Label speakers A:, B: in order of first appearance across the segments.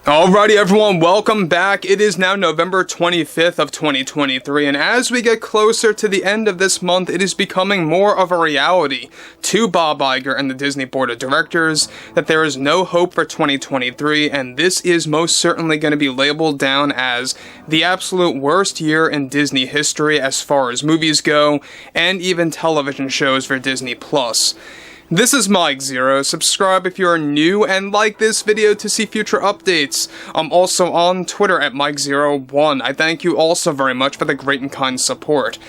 A: Alrighty everyone, welcome back. It is now November 25th of 2023, and as we get closer to the end of this month, it is becoming more of a reality to Bob Iger and the Disney Board of Directors that there is no hope for 2023, and this is most certainly going to be labeled down as the absolute worst year in Disney history as far as movies go, and even television shows for Disney+. This is IGER. Subscribe if you are new and like this video to see future updates. I'm also on Twitter at MikeZero1. I thank you also very much for the great and kind support.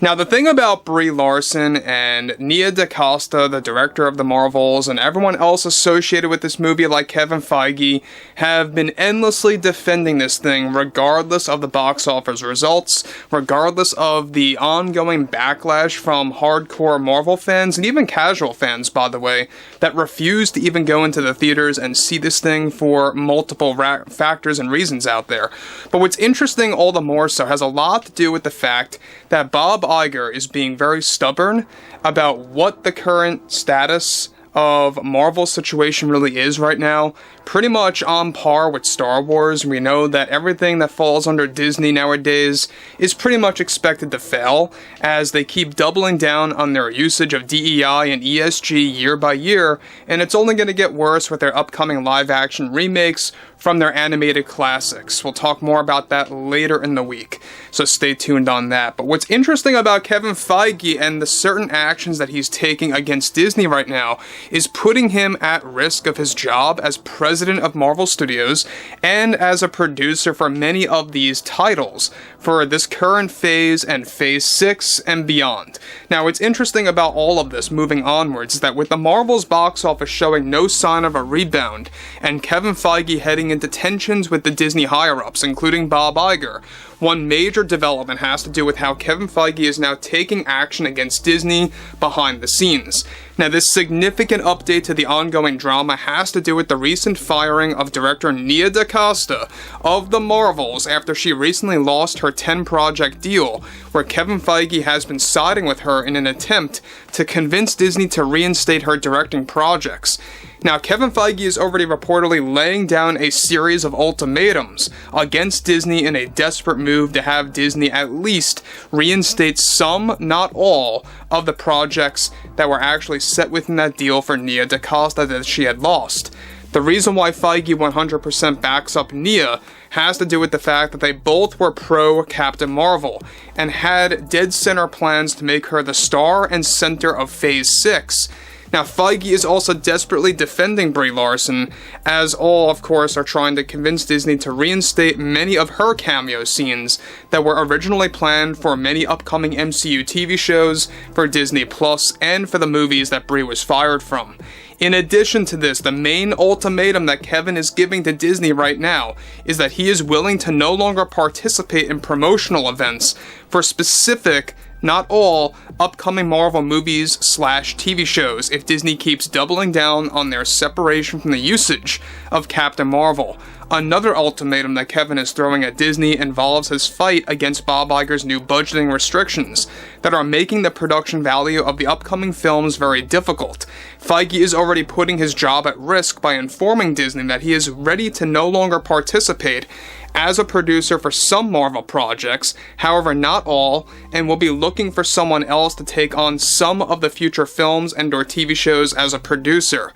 A: Now, the thing about Brie Larson and Nia DaCosta, the director of the Marvels, and everyone else associated with this movie like Kevin Feige, have been endlessly defending this thing regardless of the box office results, regardless of the ongoing backlash from hardcore Marvel fans, and even casual fans, by the way, that refuse to even go into the theaters and see this thing for multiple factors and reasons out there. But what's interesting all the more so has a lot to do with the fact that Bob Iger is being very stubborn about what the current status of Marvel's situation really is right now. Pretty much on par with Star Wars. We know that everything that falls under Disney nowadays is pretty much expected to fail, as they keep doubling down on their usage of DEI and ESG year by year, and it's only going to get worse with their upcoming live-action remakes from their animated classics. We'll talk more about that later in the week, so stay tuned on that. But what's interesting about Kevin Feige and the certain actions that he's taking against Disney right now is putting him at risk of his job as president of Marvel Studios and as a producer for many of these titles for this current phase and phase 6 and beyond. Now, what's interesting about all of this moving onwards is that with the Marvel's box office showing no sign of a rebound and Kevin Feige heading into tensions with the Disney higher-ups, including Bob Iger, one major development has to do with how Kevin Feige is now taking action against Disney behind the scenes. Now, this significant update to the ongoing drama has to do with the recent firing of director Nia DaCosta of the Marvels after she recently lost her 10-project deal, where Kevin Feige has been siding with her in an attempt to convince Disney to reinstate her directing projects. Now, Kevin Feige is already reportedly laying down a series of ultimatums against Disney in a desperate move to have Disney at least reinstate some, not all, of the projects that were actually set within that deal for Nia DaCosta that she had lost. The reason why Feige 100% backs up Nia has to do with the fact that they both were pro-Captain Marvel and had dead center plans to make her the star and center of Phase 6. Now, Feige is also desperately defending Brie Larson, as all, of course, are trying to convince Disney to reinstate many of her cameo scenes that were originally planned for many upcoming MCU TV shows, for Disney Plus, and for the movies that Brie was fired from. In addition to this, the main ultimatum that Kevin is giving to Disney right now is that he is willing to no longer participate in promotional events for specific, not all, upcoming Marvel movies/TV shows if Disney keeps doubling down on their separation from the usage of Captain Marvel. Another ultimatum that Kevin is throwing at Disney involves his fight against Bob Iger's new budgeting restrictions that are making the production value of the upcoming films very difficult. Feige is already putting his job at risk by informing Disney that he is ready to no longer participate as a producer for some Marvel projects, however not all, and will be looking for someone else to take on some of the future films and/or TV shows as a producer.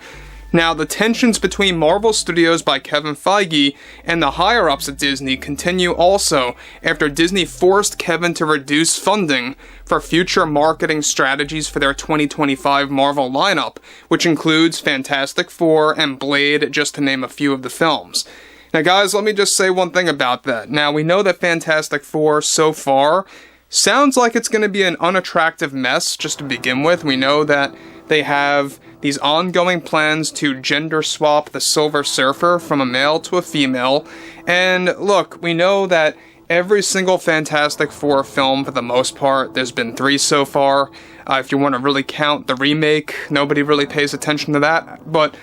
A: Now, the tensions between Marvel Studios by Kevin Feige and the higher-ups at Disney continue also after Disney forced Kevin to reduce funding for future marketing strategies for their 2025 Marvel lineup, which includes Fantastic Four and Blade, just to name a few of the films. Now, guys, let me just say one thing about that. Now, we know that Fantastic Four so far sounds like it's going to be an unattractive mess just to begin with. We know that they have these ongoing plans to gender swap the Silver Surfer from a male to a female. And look, we know that every single Fantastic Four film, for the most part, there's been 3 so far. If you want to really count the remake, nobody really pays attention to that. But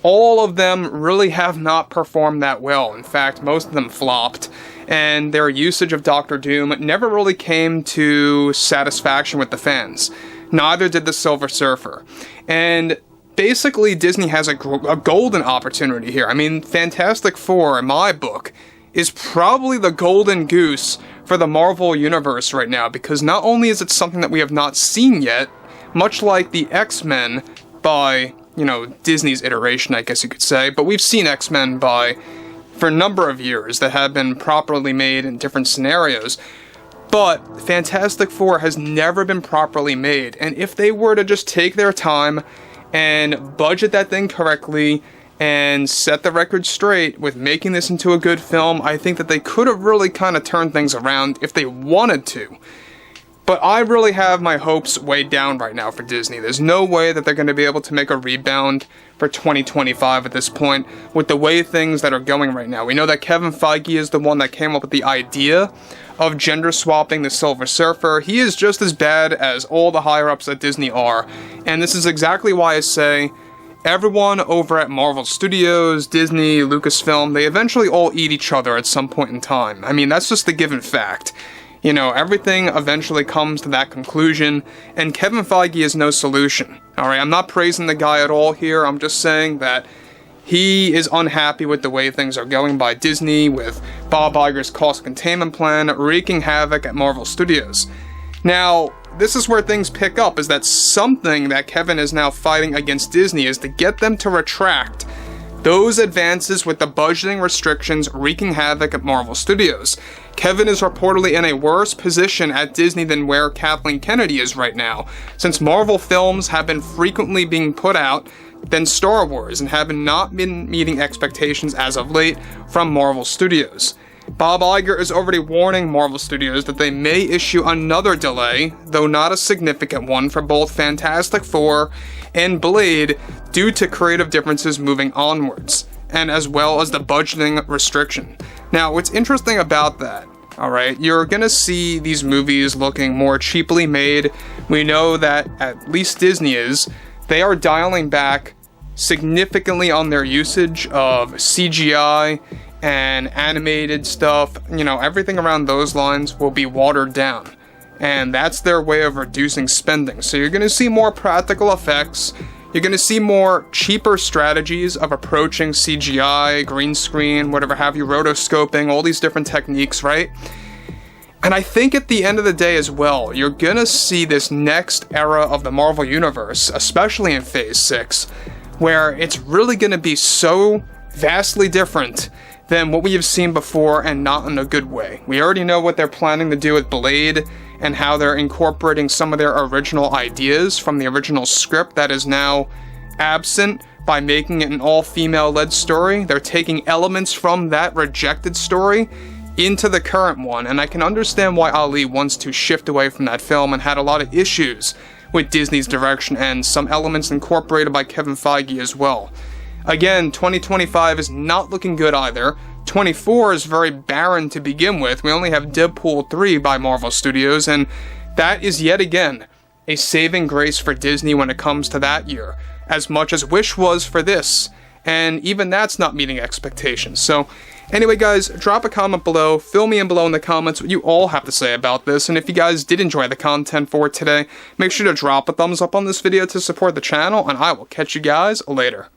A: all of them really have not performed that well. In fact, most of them flopped. And their usage of Doctor Doom never really came to satisfaction with the fans. Neither did the Silver Surfer. And basically Disney has a golden opportunity here. I mean, Fantastic Four, in my book, is probably the golden goose for the Marvel Universe right now, because not only is it something that we have not seen yet, much like the X-Men by, Disney's iteration, I guess you could say, but we've seen X-Men for a number of years that have been properly made in different scenarios. But Fantastic Four has never been properly made, and if they were to just take their time and budget that thing correctly and set the record straight with making this into a good film, I think that they could have really kind of turned things around if they wanted to. But I really have my hopes weighed down right now for Disney. There's no way that they're going to be able to make a rebound for 2025 at this point with the way things that are going right now. We know that Kevin Feige is the one that came up with the idea of gender swapping the Silver Surfer. He is just as bad as all the higher-ups at Disney are. And this is exactly why I say everyone over at Marvel Studios, Disney, Lucasfilm, they eventually all eat each other at some point in time. I mean, that's just a given fact. Everything eventually comes to that conclusion, and Kevin Feige is no solution. Alright, I'm not praising the guy at all here, I'm just saying that he is unhappy with the way things are going by Disney, with Bob Iger's cost containment plan wreaking havoc at Marvel Studios. Now, this is where things pick up, is that something that Kevin is now fighting against Disney is to get them to retract those advances with the budgeting restrictions wreaking havoc at Marvel Studios. Kevin is reportedly in a worse position at Disney than where Kathleen Kennedy is right now, since Marvel films have been frequently being put out than Star Wars and have not been meeting expectations as of late from Marvel Studios. Bob Iger is already warning Marvel Studios that they may issue another delay, though not a significant one, for both Fantastic Four and Blade due to creative differences moving onwards, and as well as the budgeting restriction. Now, what's interesting about that, alright, you're gonna see these movies looking more cheaply made. We know that, at least Disney is, they are dialing back significantly on their usage of CGI and animated stuff. Everything around those lines will be watered down. And that's their way of reducing spending. So you're going to see more practical effects. You're going to see more cheaper strategies of approaching CGI, green screen, whatever have you, rotoscoping, all these different techniques, right? And I think at the end of the day as well, you're going to see this next era of the Marvel Universe, especially in Phase 6, where it's really going to be so vastly different than what we have seen before, and not in a good way. We already know what they're planning to do with Blade, and how they're incorporating some of their original ideas from the original script that is now absent by making it an all-female led story. They're taking elements from that rejected story into the current one, and I can understand why Ali wants to shift away from that film and had a lot of issues with Disney's direction and some elements incorporated by Kevin Feige as well. Again, 2025 is not looking good either. 24 is very barren to begin with. We only have Deadpool 3 by Marvel Studios, and that is yet again a saving grace for Disney when it comes to that year, as much as Wish was for this, and even that's not meeting expectations. So, anyway guys, drop a comment below, fill me in below in the comments what you all have to say about this, and if you guys did enjoy the content for today, make sure to drop a thumbs up on this video to support the channel, and I will catch you guys later.